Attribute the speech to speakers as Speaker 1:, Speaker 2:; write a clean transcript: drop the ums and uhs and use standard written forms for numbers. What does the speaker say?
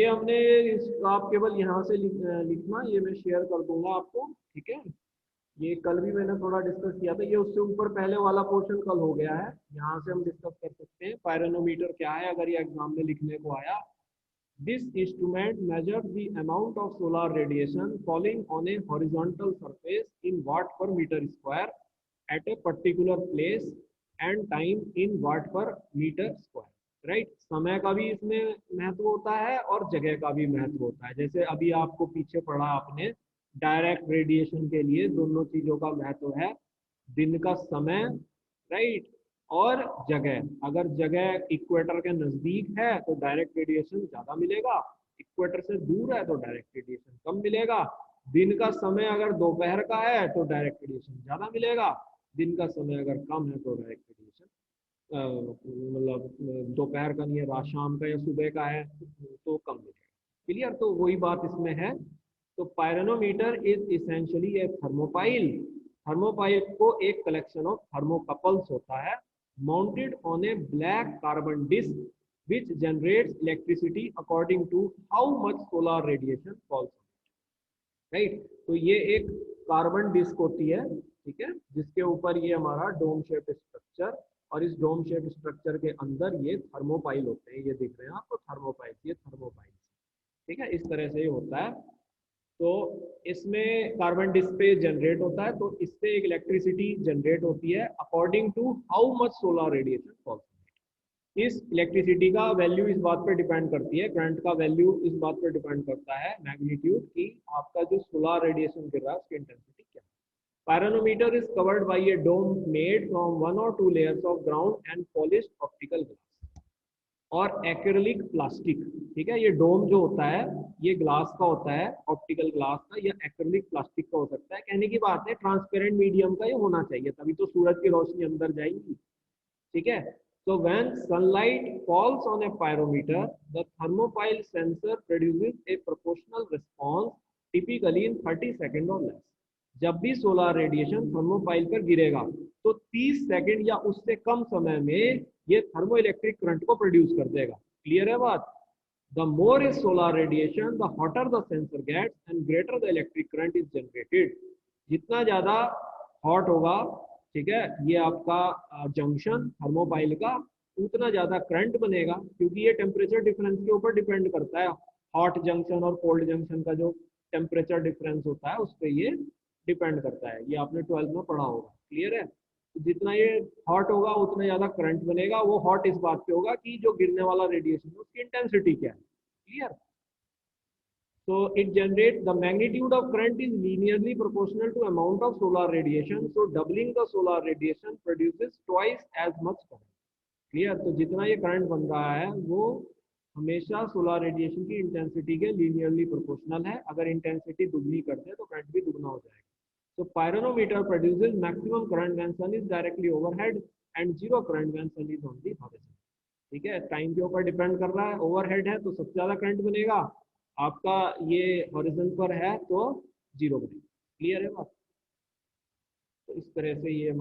Speaker 1: ये हमने आप केवल यहाँ से लिखना, ये मैं शेयर कर दूंगा आपको, ठीक है। ये कल भी मैंने थोड़ा डिस्कस किया था, ये उससे ऊपर पहले वाला पोर्शन कल हो गया है, यहाँ से हम डिस्कस कर सकते हैं पायरोनोमीटर क्या है, अगर ये एग्जाम में लिखने को आया। This instrument measure the amount of solar radiation falling on a horizontal surface in watt per metre square at a particular place and time in watt per metre square. Right, समय का भी इसमें महत्व होता है और जगह का भी महत्व होता है। जैसे अभी आपको पीछे पढ़ा आपने, डायरेक्ट रेडिएशन के लिए दोनों चीजों का महत्व है, दिन का समय, राइट, और जगह। अगर जगह इक्वेटर के नजदीक है तो डायरेक्ट रेडिएशन ज्यादा मिलेगा, इक्वेटर से दूर है तो डायरेक्ट रेडिएशन कम मिलेगा। दिन का समय अगर दोपहर का है तो डायरेक्ट रेडिएशन ज्यादा मिलेगा, दिन का समय अगर कम है तो डायरेक्ट रेडिएशन मतलब दोपहर का नहीं है, रात शाम का या सुबह का है तो कम मिलेगा। क्लियर, तो वही बात इसमें है। तो pyranometer is essentially a thermopile. Thermopile को एक कलेक्शन ऑफ थर्मोकपल्स होता है mounted on a black carbon disc which generates electricity according to how much solar radiation falls on it, right. तो ये एक कार्बन डिस्क होती है, ठीक है, जिसके ऊपर ये हमारा डोम शेप स्ट्रक्चर, और इस डोम शेप स्ट्रक्चर के अंदर ये थर्मोपाइल होते हैं, ये दिख रहे हैं आपको थर्मोपाइल, ये थर्मोपाइल, ठीक है, इस तरह से ये होता है। तो इसमें कार्बन डिस्क पे जनरेट होता है, तो इससे एक इलेक्ट्रिसिटी जनरेट होती है according to how much solar radiation falls. इस इलेक्ट्रिसिटी का वैल्यू इस बात पर डिपेंड करती है, करंट का वैल्यू इस बात पर डिपेंड करता है, मैग्नीट्यूड की आपका जो सोलर रेडिएशन गिर रहा है उसकी इंटेंसिटी क्या है। Pyranometer is covered by a dome made from 1 or 2 layers of ground and polished optical glass और एक्रिलिक प्लास्टिक, ठीक है। ये डोम जो होता है ये ग्लास का होता है, ऑप्टिकल ग्लास का या एक्रिलिक प्लास्टिक का हो सकता है। कहने की बात है ट्रांसपेरेंट मीडियम का ये होना चाहिए, तभी तो सूरज की रोशनी अंदर जाएगी, ठीक है। So when sunlight falls on a pyrometer, the thermopile sensor produces a proportional response, typically in 30 seconds or less. जब भी सोलर रेडिएशन थर्मोपाइल पर गिरेगा तो 30 सेकंड या उससे कम समय में ये थर्मो इलेक्ट्रिक करंट को प्रोड्यूस कर देगा। क्लियर है बात? The more is solar radiation, the hotter the sensor gets and greater the electric current is generated. जितना ज्यादा हॉट होगा, ठीक है, ये आपका जंक्शन थर्मोपाइल का, उतना ज्यादा करंट बनेगा, क्योंकि ये टेम्परेचर डिफरेंस के ऊपर डिपेंड करता है। हॉट जंक्शन और कोल्ड जंक्शन का जो टेम्परेचर डिफरेंस होता है उस पर ये डिपेंड करता है, ये आपने 12th में पढ़ा होगा। क्लियर है? तो जितना ये हॉट होगा उतना ज्यादा करंट बनेगा। वो हॉट इस बात पे होगा कि जो गिरने वाला रेडिएशन है उसकी इंटेंसिटी क्या है। Clear? So it generates the magnitude of current is linearly proportional to amount of solar radiation. So doubling the solar radiation produces twice as much current. Clear? तो जितना ये करंट बन रहा है वो हमेशा सोलर रेडिएशन की इंटेंसिटी के लीनियरली प्रोपोर्शनल है। अगर इंटेंसिटी दुगनी करते हैं तो करंट भी दुगना हो जाएगा। So pyronometer produces maximum current when sun is directly overhead and zero current when sun is on the horizon. ठीक है, टाइम के ऊपर डिपेंड कर रहा है। ओवरहेड है तो सबसे ज्यादा करंट बनेगा, आपका ये हॉरिजन पर है तो जीरो बनेगा। क्लियर है बात? तो इस तरह से ये हमारा